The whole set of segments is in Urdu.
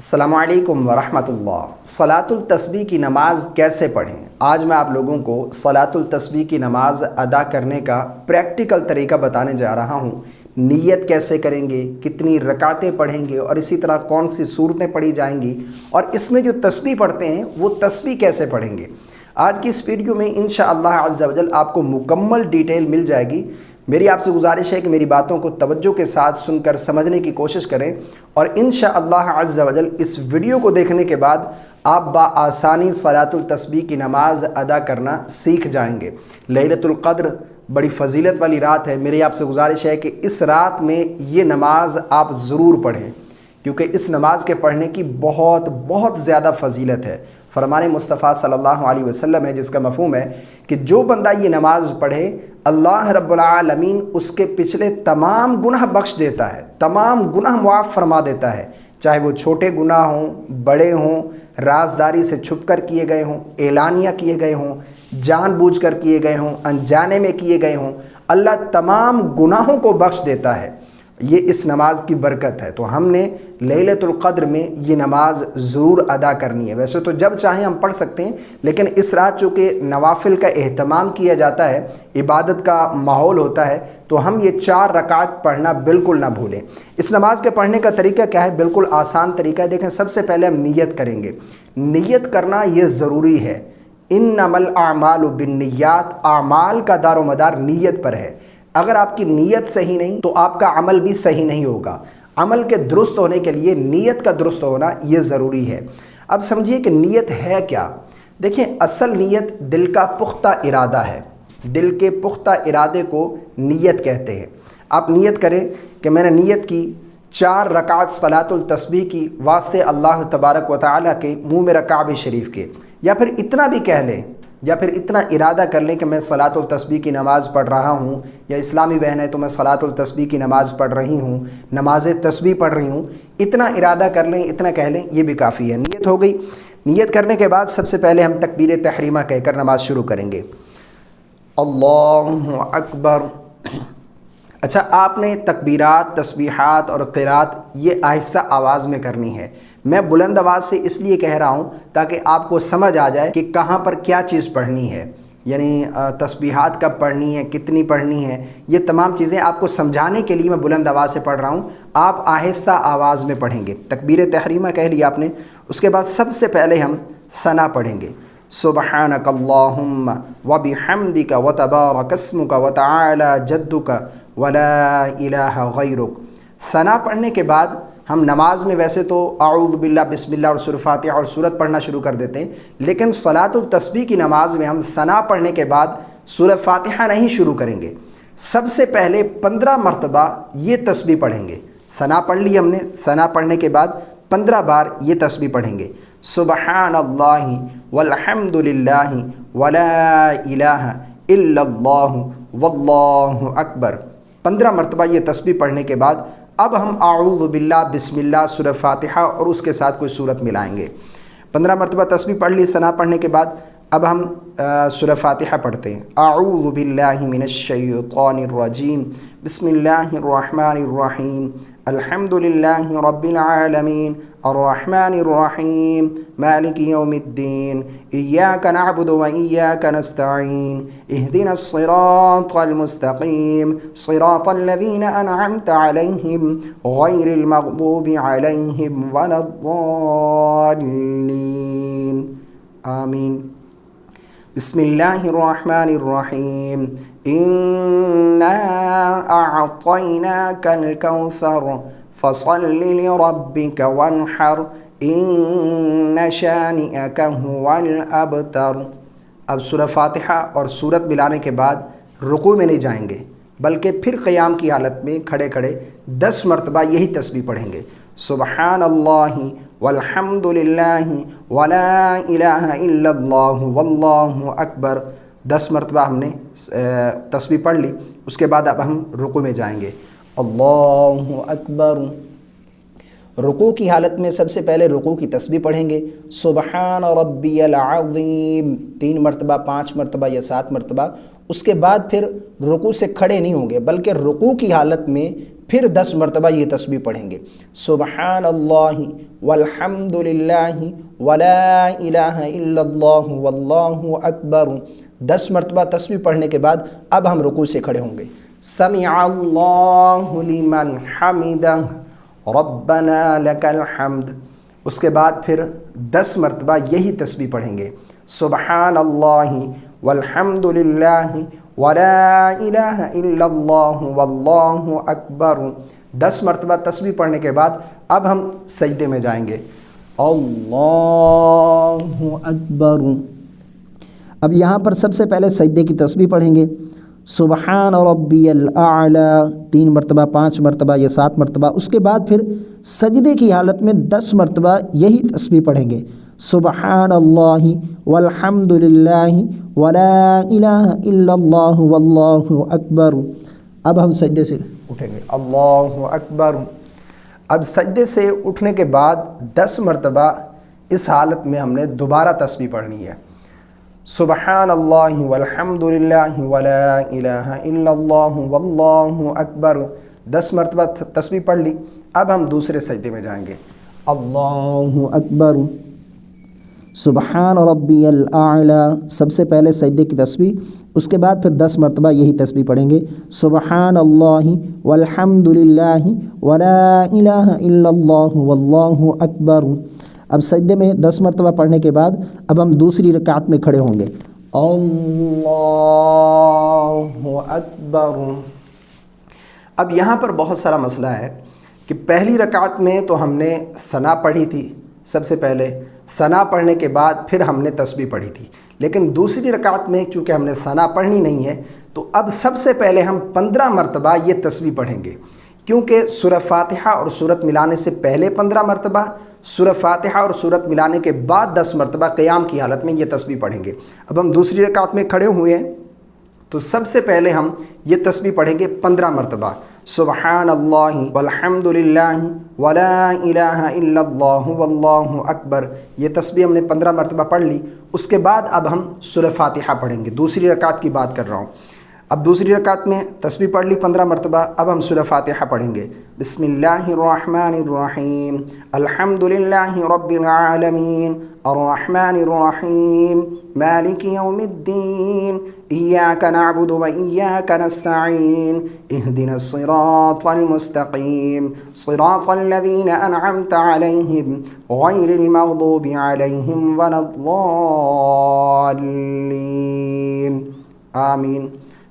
السلام علیکم ورحمۃ اللہ۔ صلاۃ التسبیح کی نماز کیسے پڑھیں؟ آج میں آپ لوگوں کو صلاۃ التسبیح کی نماز ادا کرنے کا پریکٹیکل طریقہ بتانے جا رہا ہوں۔ نیت کیسے کریں گے، کتنی رکعتیں پڑھیں گے، اور اسی طرح کون سی صورتیں پڑھی جائیں گی، اور اس میں جو تسبیح پڑھتے ہیں وہ تسبیح کیسے پڑھیں گے۔ آج کی اس ویڈیو میں انشاءاللہ عز و جل آپ کو مکمل ڈیٹیل مل جائے گی۔ میری آپ سے گزارش ہے کہ میری باتوں کو توجہ کے ساتھ سن کر سمجھنے کی کوشش کریں، اور انشاءاللہ عز و جل اس ویڈیو کو دیکھنے کے بعد آپ بآسانی صلاۃ التسبیح کی نماز ادا کرنا سیکھ جائیں گے۔ لیلۃ القدر بڑی فضیلت والی رات ہے۔ میری آپ سے گزارش ہے کہ اس رات میں یہ نماز آپ ضرور پڑھیں، کیونکہ اس نماز کے پڑھنے کی بہت زیادہ فضیلت ہے۔ فرمان مصطفیٰ صلی اللہ علیہ وسلم ہے، جس کا مفہوم ہے کہ جو بندہ یہ نماز پڑھے اللہ رب العالمین اس کے پچھلے تمام گناہ بخش دیتا ہے، تمام گناہ معاف فرما دیتا ہے، چاہے وہ چھوٹے گناہ ہوں، بڑے ہوں، رازداری سے چھپ کر کیے گئے ہوں، اعلانیہ کیے گئے ہوں، جان بوجھ کر کیے گئے ہوں، انجانے میں کیے گئے ہوں۔ اللہ تمام گناہوں کو بخش دیتا ہے۔ یہ اس نماز کی برکت ہے۔ تو ہم نے لیلۃ القدر میں یہ نماز ضرور ادا کرنی ہے۔ ویسے تو جب چاہیں ہم پڑھ سکتے ہیں، لیکن اس رات چونکہ نوافل کا اہتمام کیا جاتا ہے، عبادت کا ماحول ہوتا ہے، تو ہم یہ 4 رکعت پڑھنا بالکل نہ بھولیں۔ اس نماز کے پڑھنے کا طریقہ کیا ہے؟ بالکل آسان طریقہ ہے۔ دیکھیں، سب سے پہلے ہم نیت کریں گے۔ نیت کرنا یہ ضروری ہے۔ انما الاعمال بالنیات، اعمال کا دار و مدار نیت پر ہے۔ اگر آپ کی نیت صحیح نہیں تو آپ کا عمل بھی صحیح نہیں ہوگا۔ عمل کے درست ہونے کے لیے نیت کا درست ہونا یہ ضروری ہے۔ اب سمجھیے کہ نیت ہے کیا؟ دیکھیں، اصل نیت دل کا پختہ ارادہ ہے۔ دل کے پختہ ارادے کو نیت کہتے ہیں۔ آپ نیت کریں کہ میں نے نیت کی 4 رکعت صلاۃ التسبیح کی واسطے اللہ تبارک و تعالیٰ کے منہ میں کعبہ شریف کے، یا پھر اتنا بھی کہہ لیں، یا پھر اتنا ارادہ کر لیں کہ میں صلاۃ التسبیح کی نماز پڑھ رہا ہوں، یا اسلامی بہن ہے تو میں صلاۃ التسبیح کی نماز پڑھ رہی ہوں، نماز تسبیح پڑھ رہی ہوں۔ اتنا ارادہ کر لیں، اتنا کہہ لیں، یہ بھی کافی ہے۔ نیت ہو گئی۔ نیت کرنے کے بعد سب سے پہلے ہم تکبیر تحریمہ کہہ کر نماز شروع کریں گے۔ اللہ اکبر۔ اچھا، آپ نے تکبیرات، تسبیحات اور قرات یہ آہستہ آواز میں کرنی ہے۔ میں بلند آواز سے اس لیے کہہ رہا ہوں تاکہ آپ کو سمجھ آ جائے کہ کہاں پر کیا چیز پڑھنی ہے، یعنی تسبیحات کب پڑھنی ہے، کتنی پڑھنی ہے، یہ تمام چیزیں آپ کو سمجھانے کے لیے میں بلند آواز سے پڑھ رہا ہوں۔ آپ آہستہ آواز میں پڑھیں گے۔ تکبیر تحریمہ کہہ لیا آپ نے۔ اس کے بعد سب سے پہلے ہم ثنا پڑھیں گے۔ سبحانک اللہم وبحمدک وتبارک اسمک وتعالی جدک ولا الہ غیرک۔ ثنا پڑھنے کے بعد ہم نماز میں ویسے تو اعوذ باللہ، بسم اللہ اور سورہ فاتحہ اور سورت پڑھنا شروع کر دیتے ہیں، لیکن صلاۃ التسبیح کی نماز میں ہم ثنا پڑھنے کے بعد سورہ فاتحہ نہیں شروع کریں گے۔ سب سے پہلے 15 مرتبہ یہ تسبیح پڑھیں گے۔ ثنا پڑھ لی ہم نے، ثنا پڑھنے کے بعد 15 بار یہ تسبیح پڑھیں گے۔ سبحان اللہ والحمد للہ ولا الہ الا اللہ واللہ اکبر۔ 15 مرتبہ یہ تسبیح پڑھنے کے بعد اب ہم اعوذ باللہ، بسم اللہ، سورہ فاتحہ اور اس کے ساتھ کوئی سورت ملائیں گے۔ 15 مرتبہ تسبیح پڑھ لی ثنا پڑھنے کے بعد اب ہم سورہ فاتحہ پڑھتے ہیں۔ اعوذ باللہ من الشیطان الرجیم، بسم اللہ الرحمن الرحیم، الحمد للہ رب العالمین، الرحمن الرحیم، مالک یوم الدین، ایاک نعبد و ایاک نستعین، اہدنا الصراط المستقیم، صراط الذین انعمت علیہم غیر المغضوب علیہم ولا الضالین، آمین۔ بسم اللہ الرحمن الرحیم، انا اعطیناک الکوثر فصل لربک وانحر ان شانئک هو الابتر۔ اب سورہ فاتحہ اور سورت ملانے کے بعد رکوع میں نہیں جائیں گے، بلکہ پھر قیام کی حالت میں کھڑے کھڑے 10 مرتبہ یہی تسبیح پڑھیں گے۔ سبحان اللہ والحمد للہ ولا الہ الا اللہ واللہ اکبر۔ 10 مرتبہ ہم نے تسبیح پڑھ لی۔ اس کے بعد اب ہم رکوع میں جائیں گے۔ اللہ اکبر۔ رکوع کی حالت میں سب سے پہلے رکوع کی تسبیح پڑھیں گے۔ سبحان ربی العظیم 3 مرتبہ، 5 مرتبہ یا 7 مرتبہ۔ اس کے بعد پھر رکوع سے کھڑے نہیں ہوں گے، بلکہ رکوع کی حالت میں پھر 10 مرتبہ یہ تسبیح پڑھیں گے، سبحان اللہ والحمد للہ ولا الہ الا اللہ واللہ اکبر۔ 10 مرتبہ تسبیح پڑھنے کے بعد اب ہم رکوع سے کھڑے ہوں گے، سمع اللہ لمن حمدہ ربنا لک الحمد۔ اس کے بعد پھر 10 مرتبہ یہی تسبیح پڑھیں گے، سبحان اللہ والحمد للہ ولا الہ الا اللہ واللہ اکبر۔ 10 مرتبہ تسبیح پڑھنے کے بعد اب ہم سجدے میں جائیں گے، اللہ اکبر۔ اب یہاں پر سب سے پہلے سجدے کی تسبیح پڑھیں گے، سبحان ربی الاعلی 3 مرتبہ، 5 مرتبہ یا 7 مرتبہ۔ اس کے بعد پھر سجدے کی حالت میں 10 مرتبہ یہی تسبیح پڑھیں گے، سبحان اللہ والحمد للہ ولا الہ الا اللہ واللہ اکبر۔ اب ہم سجدے سے اٹھیں گے، اللہ اکبر۔ اب سجدے سے اٹھنے کے بعد 10 مرتبہ اس حالت میں ہم نے دوبارہ تسبیح پڑھنی ہے، سبحان اللہ والحمد للہ ولا الہ الا اللہ واللہ اکبر۔ 10 مرتبہ تسبیح پڑھ لی، اب ہم دوسرے سجدے میں جائیں گے، اللہ اکبر، سبحان ربی الاعلی۔ سب سے پہلے سجدے کی تسبیح، اس کے بعد پھر 10 مرتبہ یہی تسبیح پڑھیں گے، سبحان اللہ والحمد للہ ولا الہ الا اللہ واللہ اکبر۔ اب سجدے میں 10 مرتبہ پڑھنے کے بعد اب ہم دوسری رکعت میں کھڑے ہوں گے، اللہ اکبر۔ اب یہاں پر بہت سارا مسئلہ ہے کہ پہلی رکعت میں تو ہم نے ثنا پڑھی تھی، سب سے پہلے ثنا پڑھنے کے بعد پھر ہم نے تسبیح پڑھی تھی، لیکن دوسری رکعت میں چونکہ ہم نے ثنا پڑھنی نہیں ہے تو اب سب سے پہلے ہم 15 مرتبہ یہ تسبیح پڑھیں گے، کیونکہ سورہ فاتحہ اور سورت ملانے سے پہلے 15 مرتبہ، سورہ فاتحہ اور سورت ملانے کے بعد 10 مرتبہ قیام کی حالت میں یہ تسبیح پڑھیں گے۔ اب ہم دوسری رکعت میں کھڑے ہوئے ہیں تو سب سے پہلے ہم یہ تسبیح پڑھیں گے 15 مرتبہ، سبحان اللہ والحمد للہ ولا الہ الا اللہ واللہ اکبر۔ یہ تسبیح ہم نے 15 مرتبہ پڑھ لی، اس کے بعد اب ہم سورہ فاتحہ پڑھیں گے، دوسری رکعت کی بات کر رہا ہوں۔ اب دوسری رکعت میں تسبیح پڑھ لی 15 مرتبہ، اب ہم سورہ فاتحہ پڑھیں گے، بسم اللہ الرحمن الرحیم الحمد للہ رب العالمین الرحمن الرحیم مالک یوم الدین ایاک نعبد و ایاک نستعین اہدنا الصراط المستقیم صراط الذین انعمت علیہم غیر المغضوب علیہم ولا الضالین آمین۔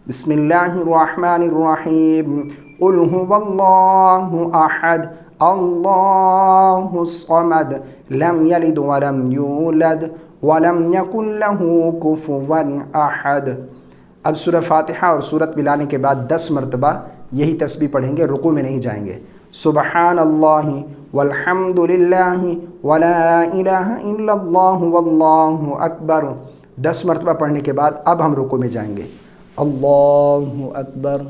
بسم اللہ الرحمن الرحیم قل هو اللہ احد اللہ الصمد لم یلد ولم یولد ولم یکن له کفوا احد۔ اب سورہ فاتحہ اور سورت ملانے کے بعد 10 مرتبہ یہی تسبیح پڑھیں گے، رکوع میں نہیں جائیں گے، سبحان اللہ والحمد للہ ولا الہ الا اللہ واللہ اکبر۔ 10 مرتبہ پڑھنے کے بعد اب ہم رکوع میں جائیں گے، اللہ اکبر۔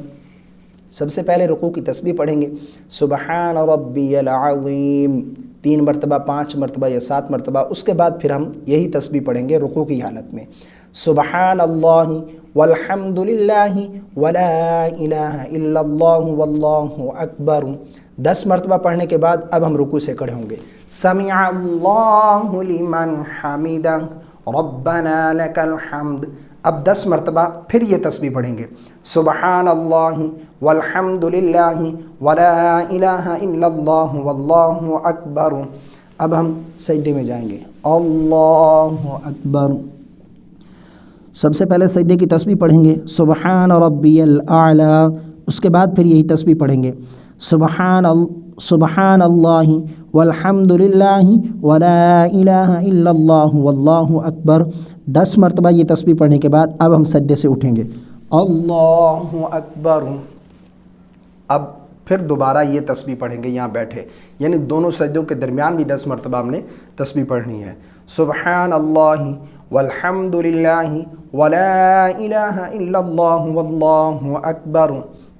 سب سے پہلے رکوع کی تسبیح پڑھیں گے، سبحان ربی العظیم 3 مرتبہ، 5 مرتبہ یا 7 مرتبہ۔ اس کے بعد پھر ہم یہی تسبیح پڑھیں گے رکوع کی حالت میں، سبحان اللہ والحمد للہ ولا الہ الا اللہ واللہ اکبر۔ 10 مرتبہ پڑھنے کے بعد اب ہم رکوع سے کھڑے ہوں گے، سمع اللہ لمن حمدہ ربنا لک الحمد۔ اب 10 مرتبہ پھر یہ تسبیح پڑھیں گے، سبحان اللہ والحمد للہ ولا الہ الا اللہ واللہ اکبر۔ اب ہم سجدے میں جائیں گے، اللہ اکبر۔ سب سے پہلے سجدے کی تسبیح پڑھیں گے، سبحان ربی الاعلی۔ اس کے بعد پھر یہی تسبیح پڑھیں گے، سبحان اللہ والحمد للہ ولا الہ الا اللہ واللہ اکبر۔ 10 مرتبہ یہ تسبیح پڑھنے کے بعد اب ہم سجدے سے اٹھیں گے، اللہ اکبر۔ اب پھر دوبارہ یہ تسبیح پڑھیں گے یہاں بیٹھے، یعنی دونوں سجدوں کے درمیان بھی 10 مرتبہ ہم نے تسبیح پڑھنی ہے، سبحان اللہ والحمد للہ ولا الہ الا اللہ واللہ اکبر۔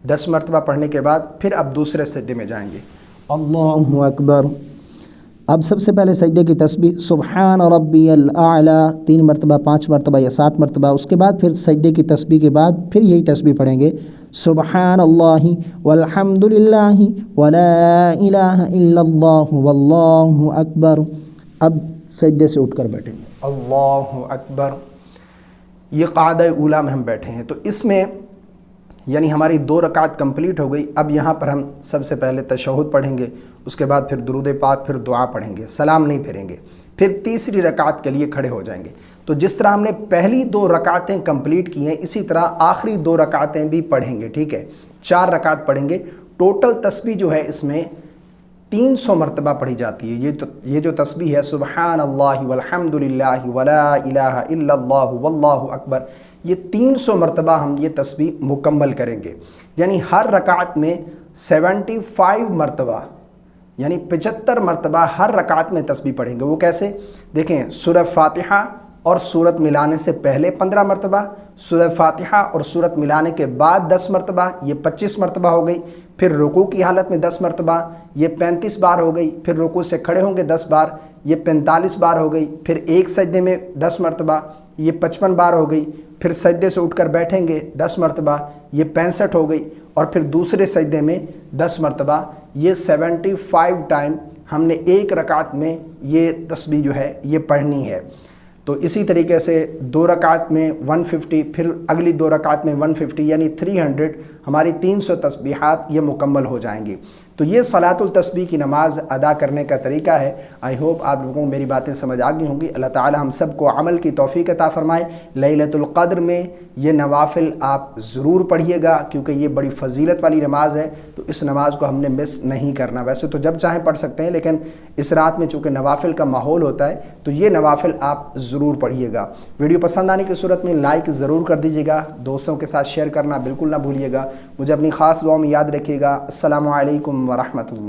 10 مرتبہ پڑھنے کے بعد پھر اب دوسرے سجدے میں جائیں گے، اللہ اکبر۔ اب سب سے پہلے سجدے کی تسبیح سبحان ربی الاعلیٰ 3 مرتبہ 5 مرتبہ یا 7 مرتبہ، اس کے بعد پھر سجدے کی تسبیح کے بعد پھر یہی تسبیح پڑھیں گے سبحان اللہ والحمد للہ ولا الہ الا اللہ واللہ اکبر۔ اب سجدے سے اٹھ کر بیٹھیں گے اللہ اکبر، یہ قاعدہ اولا میں ہم بیٹھے ہیں، تو اس میں یعنی ہماری 2 رکعت کمپلیٹ ہو گئی۔ اب یہاں پر ہم سب سے پہلے تشہد پڑھیں گے، اس کے بعد پھر درود پاک، پھر دعا پڑھیں گے، سلام نہیں پھیریں گے، پھر تیسری رکعت کے لیے کھڑے ہو جائیں گے۔ تو جس طرح ہم نے پہلی 2 رکعتیں کمپلیٹ کی ہیں، اسی طرح آخری 2 رکعتیں بھی پڑھیں گے، ٹھیک ہے؟ 4 رکعت پڑھیں گے۔ ٹوٹل تسبیح جو ہے اس میں 300 مرتبہ پڑھی جاتی ہے۔ یہ جو تسبیح ہے سبحان اللہ والحمد للہ ولا الہ الا اللہ واللہ اکبر، یہ 300 مرتبہ ہم یہ تسبیح مکمل کریں گے، یعنی ہر رکعت میں 75 مرتبہ یعنی 75 مرتبہ ہر رکعت میں تسبیح پڑھیں گے۔ وہ کیسے؟ دیکھیں، سورہ فاتحہ اور سورت ملانے سے پہلے 15 مرتبہ، سورہ فاتحہ اور سورت ملانے کے بعد 10 مرتبہ، یہ 25 مرتبہ ہو گئی۔ پھر رکوع کی حالت میں 10 مرتبہ، یہ 35 بار ہو گئی۔ پھر رکوع سے کھڑے ہوں گے 10 بار، یہ 45 بار ہو گئی۔ پھر ایک سجدے میں 10 مرتبہ، یہ 55 بار ہو گئی۔ پھر سجدے سے اٹھ کر بیٹھیں گے 10 مرتبہ، یہ 65 ہو گئی۔ اور پھر دوسرے سجدے میں 10 مرتبہ، یہ 75 ٹائم ہم نے ایک رکعت میں یہ تسبیح جو ہے یہ پڑھنی ہے۔ تو اسی طریقے سے 2 رکعت میں 150، پھر اگلی 2 رکعت میں 150، یعنی 300، ہماری 300 تسبیحات یہ مکمل ہو جائیں گی۔ تو یہ صلاۃ التسبیح کی نماز ادا کرنے کا طریقہ ہے۔ آئی ہوپ آپ لوگوں کو میری باتیں سمجھ آ گئی ہوں گی۔ اللہ تعالی ہم سب کو عمل کی توفیق عطا فرمائے۔ لیلۃ القدر میں یہ نوافل آپ ضرور پڑھیے گا، کیونکہ یہ بڑی فضیلت والی نماز ہے، تو اس نماز کو ہم نے مس نہیں کرنا۔ ویسے تو جب چاہیں پڑھ سکتے ہیں، لیکن اس رات میں چونکہ نوافل کا ماحول ہوتا ہے، تو یہ نوافل آپ ضرور پڑھیے گا۔ ویڈیو پسند آنے کی صورت میں لائک ضرور کر دیجیے گا، دوستوں کے ساتھ شیئر کرنا بالکل نہ بھولیے گا۔ مجھے اپنی خاص دعاؤں میں یاد رکھیے گا۔ السلام علیکم ورحمۃ اللہ۔